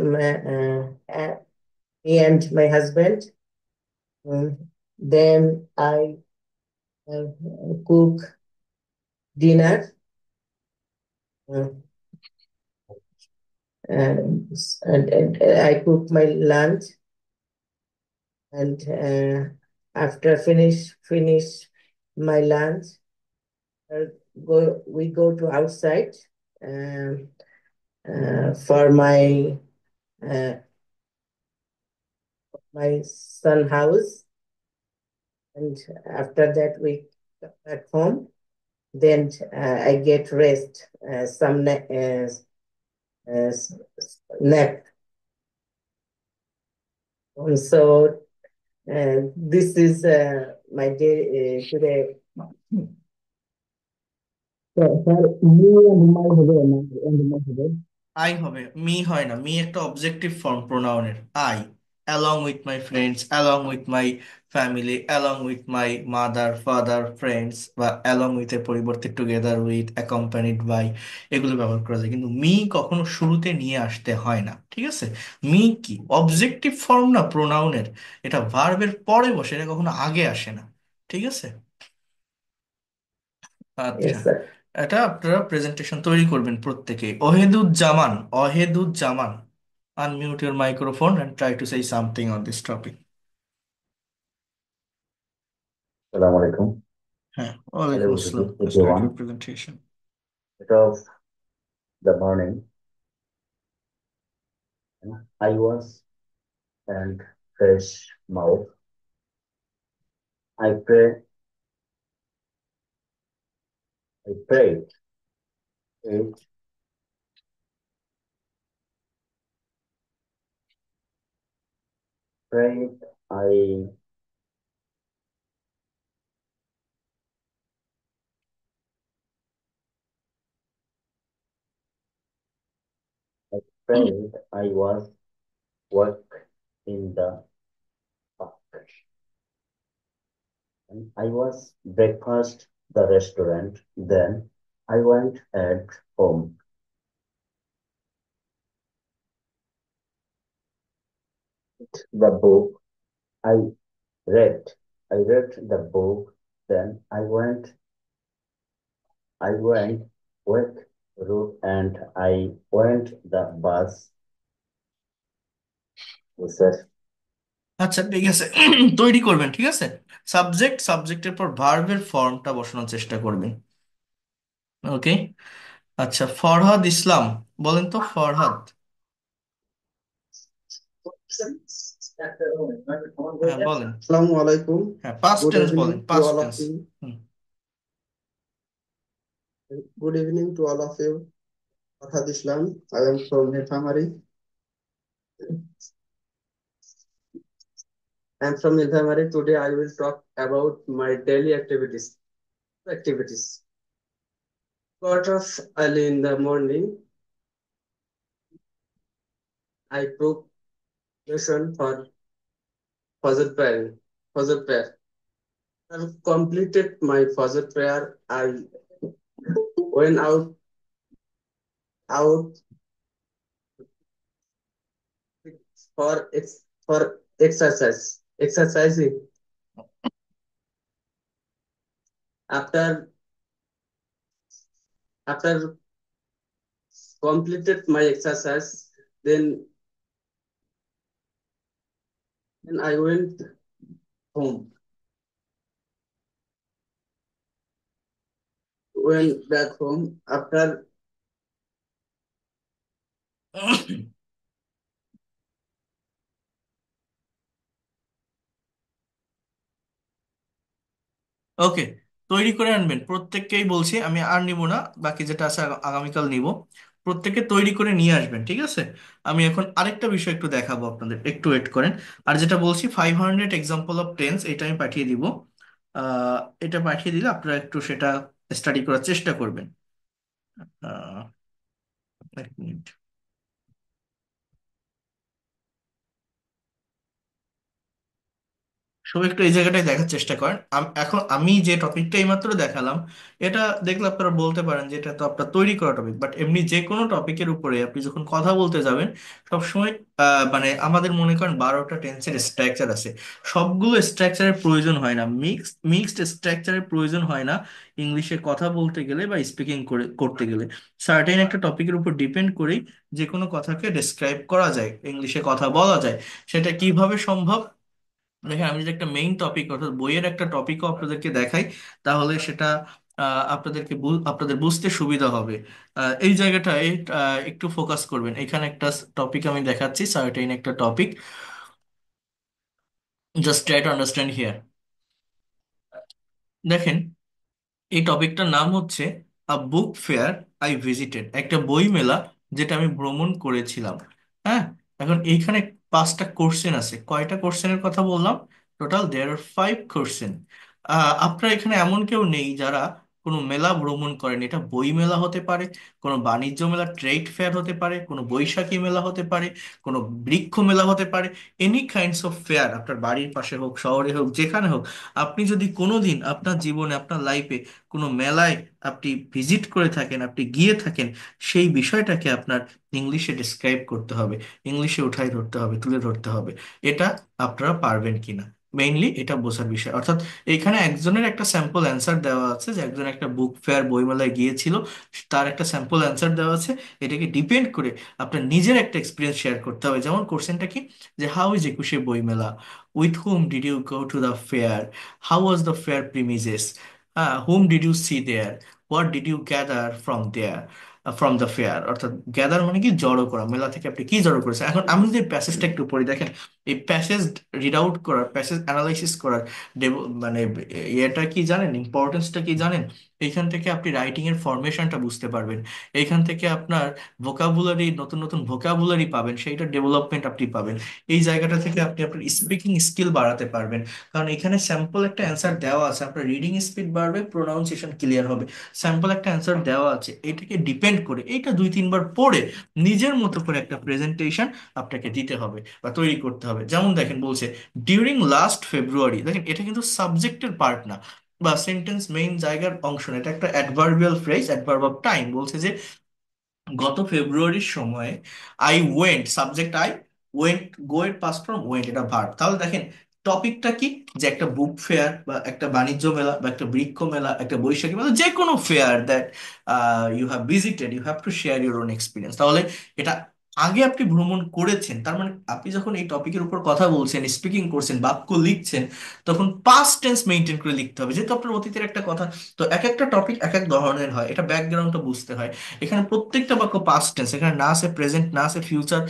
me and my husband. Then I cook dinner. And I cook my lunch, and after finish my lunch, we go to outside for my son house, and after that we come back home. Then I get rest, some nap. So this is my day today. Sir, me and my হবে না, and my হবে। I হবে, me হয় না। Me একটা objective form প্রোনাউনের। I, along with my friends, along with my family, along with my mother father friends, বা along with এর পরিবর্তে টুগেদার উইথ, অ্যাকম্পানিড বাই, এগুলো ব্যবহার করা যায়। কিন্তু মি কখনো শুরুতে নিয়ে আসতে হয় না, ঠিক আছে? মি কি অবজেক্টিভ ফর্ম না প্রোনাউনের, এটা ভার্বের পরে বসে, এটা কখনো আগে আসে না, ঠিক আছে? আচ্ছা, Yes, sir. এটা আপনারা প্রেজেন্টেশন তৈরি করবেন প্রত্যেকে। Ohiduzzaman, Ohiduzzaman, unmute your microphone and try to say something on this topic. Assalamu alaikum. হ্যাঁ, ওয়ালাইকুম Hello, আসসালাম, start everyone. Your presentation. Bit of the morning, I was and fresh mouth. I pray, I prayed, ate, prayed, I prayed, I was work in the park. And I was breakfast the restaurant. Then I went at home. The book I read. I read the book. Then I went with route and I went the bus. Yes, sir. আচ্ছা, ঠিক আছে। তৈরি করবেন, ঠিক আছে? Subject, সাবজেক্টের পর ভার্বের ফর্মটা বসানোর চেষ্টা করবেন। ওকে। আচ্ছা, ফরহাদ ইসলাম, বলেন তো ফরহাদ। হ্যাঁ বলেন। Assalamu alaikum. হ্যাঁ, পাস্ট Good টেন্স বলেন, evening to past all of tense. you. Hmm. Good evening to all of you. Farhad Islam. I am from Nilphamari. I am from Nilphamari. Today I will talk about my daily activities. Activities. Got off early in the morning. I took lesson for Fajr prayer. Fajr prayer. I completed my Fajr prayer. I went out for exercising. After after completed my exercise, then I went home. Went back home after ওকে, তৈরি করে আনবেন প্রত্যেককেই বলছি, আমি আর নিব না, বাকি যেটা আছে আগামীকাল নিব। প্রত্যেকে তৈরি করে নিয়ে আসবেন, ঠিক আছে? আমি এখন আরেকটা বিষয় একটু দেখাবো আপনাদের, একটু ওয়েট করেন। আর যেটা বলছি 500 এক্সাম্পল অফ টেন্স, এটা আমি পাঠিয়ে দিব। আহ, এটা পাঠিয়ে দিলে আপনারা একটু সেটা স্টাডি করার চেষ্টা করবেন। আহ, এক মিনিট। সবাই একটু এই জায়গাটায় দেখার চেষ্টা করেন। এখন আমি যে টপিকটা এইমাত্র দেখালাম, এটা দেখলে আপনারা বলতে পারেন যে এটা তো আপনার তৈরি করা টপিক, বাট এমনি যে কোনো টপিকের উপরে আপনি যখন কথা বলতে যাবেন, সবসময় মানে আমাদের মনে করেন 12টা টেন্সের স্ট্রাকচার আছে, সবগুলো স্ট্রাকচারের প্রয়োজন হয় না, মিক্সড স্ট্রাকচারের প্রয়োজন হয় না ইংলিশে কথা বলতে গেলে বা স্পিকিং করতে গেলে। সার্টেন একটা টপিকের উপর ডিপেন্ড করেই যে কোনো কথাকে ডেসক্রাইব করা যায়, ইংলিশে কথা বলা যায়। সেটা কিভাবে সম্ভব? দেখেন, আমি যদি একটা মেইন টপিক অর্থাৎ বইয়ের একটা টপিকও আপনাদেরকে দেখাই, তাহলে সেটা আপনাদের বুঝতে সুবিধা হবে। এই জায়গাটায় একটু ফোকাস করবেন। এখানে একটা টপিক আমি দেখাচ্ছি, সার্টেইন একটা topic, just try to understand here. দেখেন, এই টপিকটার নাম হচ্ছে আ বুক ফেয়ার আই ভিজিটেড, একটা বই মেলা যেটা আমি ভ্রমণ করেছিলাম। হ্যাঁ, এখন এইখানে 5টা কোশ্চেন আছে। কয়টা কোশ্চেনের কথা বললাম? টোটাল দেয়ার আর 5 কোশ্চেন। আপনার এখানে এমন কেউ নেই যারা কোনো মেলা ভ্রমণ করেন, এটা বই মেলা হতে পারে, কোনো বাণিজ্য মেলা ট্রেড ফেয়ার হতে পারে, কোনো বৈশাখী মেলা হতে পারে, কোনো বৃক্ষ মেলা হতে পারে, এনি কাইন্ডস অফ ফেয়ার, আপনার বাড়ির পাশে হোক, শহরে হোক, যেখানে হোক, আপনি যদি কোনোদিন আপনার জীবনে, আপনার লাইফে কোনো মেলায় আপনি ভিজিট করে থাকেন, আপনি গিয়ে থাকেন, সেই বিষয়টাকে আপনার ইংলিশে ডিসক্রাইব করতে হবে, ইংলিশে উঠাই ধরতে হবে, তুলে ধরতে হবে। এটা আপনারা পারবেন কিনা, মেইনলি এটা বোঝার বিষয়। অর্থাৎ এখানে একজনের একটা স্যাম্পল অ্যান্সার দেওয়া আছে যে একজন একটা বুক ফেয়ার বইমেলায় গিয়েছিল, তার একটা স্যাম্পল অ্যান্সার দেওয়া আছে। এটাকে ডিপেন্ড করে আপনার নিজের একটা এক্সপিরিয়েন্স শেয়ার করতে হবে। যেমন কোশ্চেনটা কি, যে how is Ekushey Boimela, with whom did you go to the fair, how was the fair premises, whom did you see there, what did you gather from there, from the fair. অর্থাৎ gather মানে কি, জড়ো করা, মেলা থেকে আপনি কি জড়ো করেছেন। এখন আমি যদি প্যাসেজটা একটু পড়ি, দেখেন এই প্যাসেজ রিড আউট করার, প্যাসেজ অ্যানালাইসিস করার মানে ইয়েটা কি জানেন, ইম্পর্টেন্সটা কি জানেন? এইখান থেকে আপনি রাইটিং এর ফরমেশনটা বুঝতে পারবেন, এইখান থেকে আপনার ভোকাবুলারি, নতুন নতুন ভোকাবুলারি পাবেন, সেইটা ডেভেলপমেন্ট আপনি পাবেন। এই জায়গাটা থেকে আপনি আপনার স্পিকিং স্কিল বাড়াতে পারবেন, কারণ এখানে স্যাম্পল একটা অ্যান্সার দেওয়া আছে, আপনার রিডিং স্পিড বাড়বে, প্রোনাউন্সিয়েশন ক্লিয়ার হবে। স্যাম্পল একটা অ্যান্সার দেওয়া আছে, এটাকে ডিপেন্ড করে এইটা 2-3 বার পড়ে নিজের মতো করে একটা প্রেজেন্টেশন আপনাকে দিতে হবে বা তৈরি করতে হবে। যেমন দেখেন বলছে ডিউরিং লাস্ট ফেব্রুয়ারি, দেখেন এটা কিন্তু সাবজেক্টের পার্ট না বা সেন্টেন্স মেইন জায়গার অংশ না, এটা একটা adverbial phrase, adverb of time. বলছে যে গত ফেব্রুয়ারির সময়, I went, subject I, went, go এর পাস্ট ফর্ম ওয়েন্ট, এটা ভার্ব। তাহলে দেখেন টপিকটা কি, যে একটা বুক ফেয়ার বা একটা বাণিজ্য মেলা বা একটা বৃক্ষ মেলা, একটা বৈশাখী মেলা, যে কোনো fair that you have visited, you have to share your own experience. তাহলে এটা আগে আপনি ভ্রমণ করেছেন, তার মানে আপনি যখন এই টপিকের উপর কথা বলছেন, স্পিকিং করছেন, বাক্য লিখছেন, তখন পাস্ট টেন্স মেনটেন করে লিখতে হবে, যেহেতু আপনার অতীতের একটা কথা। তো এক একটা টপিক এক এক ধরনের হয়, এটা ব্যাকগ্রাউন্ডটা বুঝতে হয়। এখানে প্রত্যেকটা বাক্য পাস্ট টেন্স, এখানে না আছে প্রেজেন্ট, না আছে ফিউচার,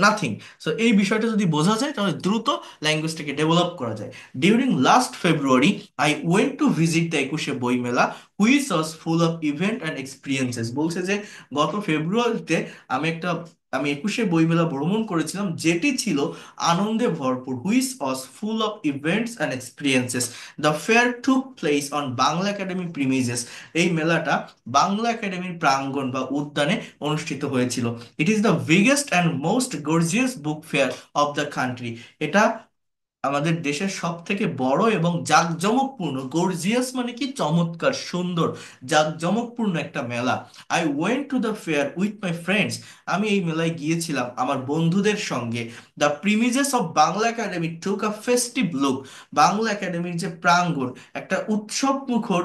নাথিং। সো এই বিষয়টা যদি বোঝা যায়, তাহলে দ্রুত ল্যাঙ্গুয়েজটাকে ডেভেলপ করা যায়। During last February I went to visit the একুশে বইমেলা, which was full of event and experiences. বলছে যে গত ফেব্রুয়ারিতে আমি একুশে বইমেলা ভ্রমণ করেছিলাম, যেটি ছিল আনন্দে ভরপুর, which was full of events and experiences. The fair took place on Bangla academy প্রিমিজেস। এই মেলাটা বাংলা একাডেমির প্রাঙ্গণ বা উদ্যানে অনুষ্ঠিত হয়েছিল। It is the biggest and most gorgeous book fair of the country. এটা আমাদের দেশের সব থেকে বড় এবং জাঁকজমকপূর্ণ, গর্জিয়াস মানে কি, চমৎকার, সুন্দর, জাঁকজমকপূর্ণ একটা মেলা। I went two the fair with my friends. আমি এই মেলায় গিয়েছিলাম আমার বন্ধুদের সঙ্গে। The প্রিমিজেস of Bangla academy took a festive look. Bangla একাডেমির যে প্রাঙ্গণ, একটা উৎসব মুখর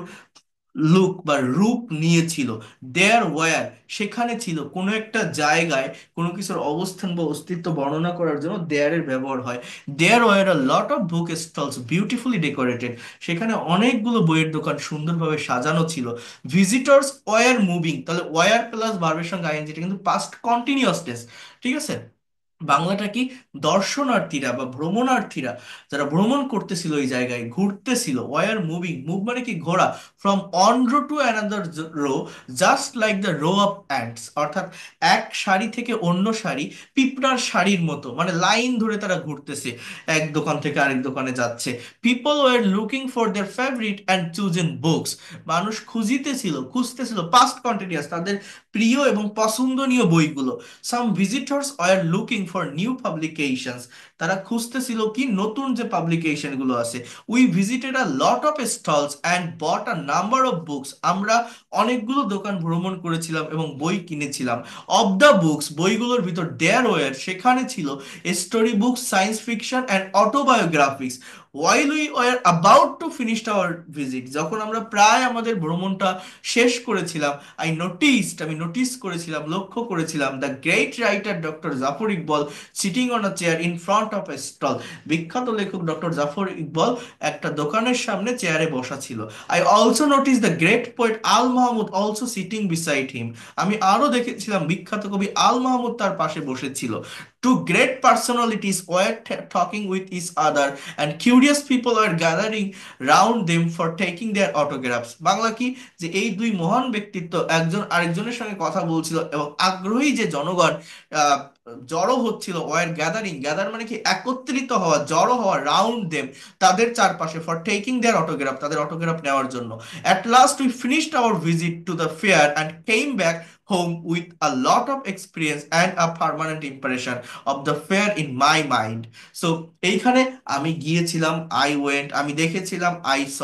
লুক বা রূপ নিয়েছিল। দেয়ার ওয়ার, সেখানে ছিল, কোনো একটা জায়গায় কোনো কিছুর অবস্থান বা অস্তিত্ব বর্ণনা করার জন্য দেয়ারের ব্যবহার হয়। There were a lot of book stalls beautifully decorated. সেখানে অনেকগুলো বইয়ের দোকান সুন্দরভাবে সাজানো ছিল। ভিজিটর্স ওয়ার মুভিং, তাহলে ওয়ার প্লাস ভার্বের সঙ্গে আইএনজি, এটা কিন্তু পাস্ট কন্টিনিউয়াস টেন্স, ঠিক আছে। বাংলাটা কি, দর্শনার্থীরা বা ভ্রমণার্থীরা যারা ভ্রমণ করতেছিল, ওই জায়গায় ঘুরতেছিল, ওয়ার মুভিং, মুভ মানে কি, ঘোরা, from one row to another row, just like the row of ants. অর্থাৎ এক সারি থেকে অন্য সারি, পিঁপড়ার সারির মতো, মানে লাইন ধরে তারা ঘুরতেছে, এক দোকান থেকে আরেক দোকানে যাচ্ছে। People were looking for their favourite and chosen books. মানুষ খুঁজতেছিল, পাস্ট কন্টিনিউয়াস, তাদের প্রিয় এবং পছন্দনীয় বইগুলো। Some visitors are looking for new publications. তারা খুঁজতেছিল কি, নতুন যে পাবলিকেশন গুলো আছে। We visited a lot of stalls and bought a number of books. আমরা অনেকগুলো দোকান ভ্রমণ করেছিলাম এবং বই কিনেছিলাম। অফ দ্য বুকস, বইগুলোর ভিতর, দেয়ার ওয়ার, সেখানে ছিল, story books, science fiction and autobiographics. While we were about to finish our visit, যখন আমরা প্রায় আমাদের ভ্রমণটা শেষ করেছিলাম, আমি নোটিস করেছিলাম, লক্ষ্য করেছিলাম, the great writer doctor Zafar Iqbal sitting on a chair in front of a stall. বিখ্যাত লেখক ডক্টর জাফর ইকবল একটা দোকানের সামনে চেয়ারে বসা ছিল। I also notice the great poet Al Mahmud also sitting beside him. আমি আরো দেখেছিলাম বিখ্যাত কবি আল মাহমুদ তার পাশে বসেছিল। Two great personalities were talking with each other and curious people are gathering round them for taking their autographs. Bangla কি, যে এই দুই মহান ব্যক্তিত্ব একজন আরেকজনের সঙ্গে কথা বলছিল এবং আগ্রহী যে জনগণ জড়ো হচ্ছিল, ওয়ার গ্যাদারিং, গ্যাদার মানে কি একত্রিত হওয়া, জড়ো হওয়া, রাউন্ড দেম, তাদের চারপাশে, ফর টেকিং দেয়ার অটোগ্রাফ, তাদের অটোগ্রাফ নেওয়ার জন্য। At last we finished our visit to the fair and came back home with a lot of experience and a permanent impression of the fair in my mind. So এইখানে আমি গিয়েছিলাম, I went, আমি দেখেছিলাম, I saw,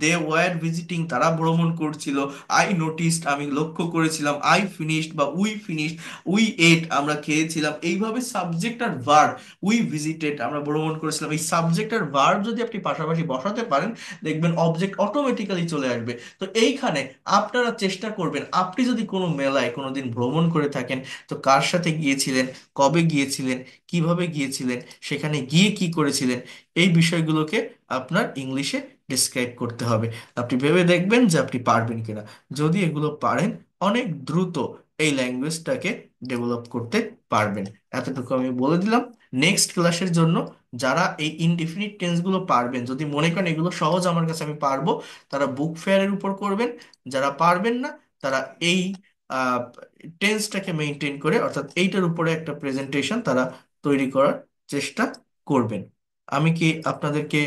they were visiting, তারা ভ্রমণ করছিল, I noticed, আমি লক্ষ্য করেছিলাম, আই ফিনিশড বা উই ফিনিশড, উই এট, আমরা খেয়েছিলাম। এইভাবে সাবজেক্ট আর ভার্ব, উই ভিজিটেড, আমরা ভ্রমণ করেছিলাম, এই সাবজেক্ট আর ভার্ব যদি আপনি পাশাপাশি বসাতে পারেন, দেখবেন অবজেক্ট অটোমেটিক্যালি চলে আসবে। তো এইখানে আপনারা চেষ্টা করবেন, আপনি যদি কোনো মেলায় কোনোদিন ভ্রমণ করে থাকেন, তো কার সাথে গিয়েছিলেন, কবে গিয়েছিলেন, কিভাবে গিয়েছিলেন, সেখানে গিয়ে কি করেছিলেন, এই বিষয়গুলোকে আপনার ইংলিশে ডিসক্রাইব করতে হবে। আপনি ভেবে দেখবেন যে আপনি পারবেন কিনা। যদি এগুলো পারেন, অনেক দ্রুত এই ল্যাঙ্গুয়েজটাকে ডেভেলপ করতে পারবেন। এতটুকু আমি বলে দিলাম। নেক্সট ক্লাসের জন্য যারা এই ইনডিফিনিট টেন্স গুলো পারবেন, যদি মনে করেন এগুলো সহজ আমার কাছে আমি পারবো, তারা বুক ফেয়ারের উপর করবেন। যারা পারবেন না, তারা এই টেন্সটাকে মেনটেন করে, অর্থাৎ এইটার উপরে একটা প্রেজেন্টেশন তারা তৈরি করার চেষ্টা করবেন। আমি কি আপনাদেরকে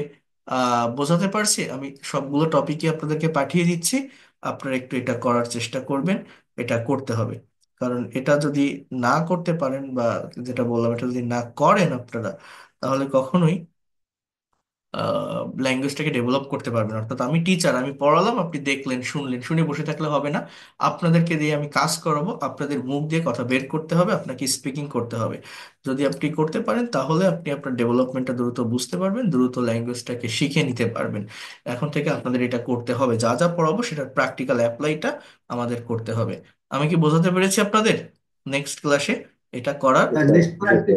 বোঝাতে পারছি? আমি সবগুলো টপিকই আপনাদেরকে পাঠিয়ে দিচ্ছি, আপনারা একটু এটা করার চেষ্টা করবেন। এটা করতে হবে, কারণ এটা যদি না করতে পারেন, বা যেটা বললাম এটা যদি না করেন আপনারা, তাহলে কখনোই ল্যাঙ্গুয়েজটাকে ডেভেলপ করতে পারবেন। অর্থাৎ আমি টিচার, আমি পড়ালাম, আপনি দেখলেন, শুনলেন, শুনে বসে থাকলে হবে না। আপনাদেরকে দিয়ে আমি কাজ করাবো, আপনাদের মুখ দিয়ে কথা বের করতে হবে, আপনাকে স্পিকিং করতে হবে। যদি আপনি করতে পারেন, তাহলে আপনি আপনার ডেভেলপমেন্টটা দ্রুত বুঝতে পারবেন, দ্রুত ল্যাঙ্গুয়েজটাকে শিখে নিতে পারবেন। এখন থেকে আপনাদের এটা করতে হবে, যা যা পড়াবো সেটার প্র্যাকটিক্যাল অ্যাপ্লাইটা আমাদের করতে হবে। আমি কি বোঝাতে পেরেছি আপনাদের? নেক্সট ক্লাসে এটা করার নেক্সট ক্লাসে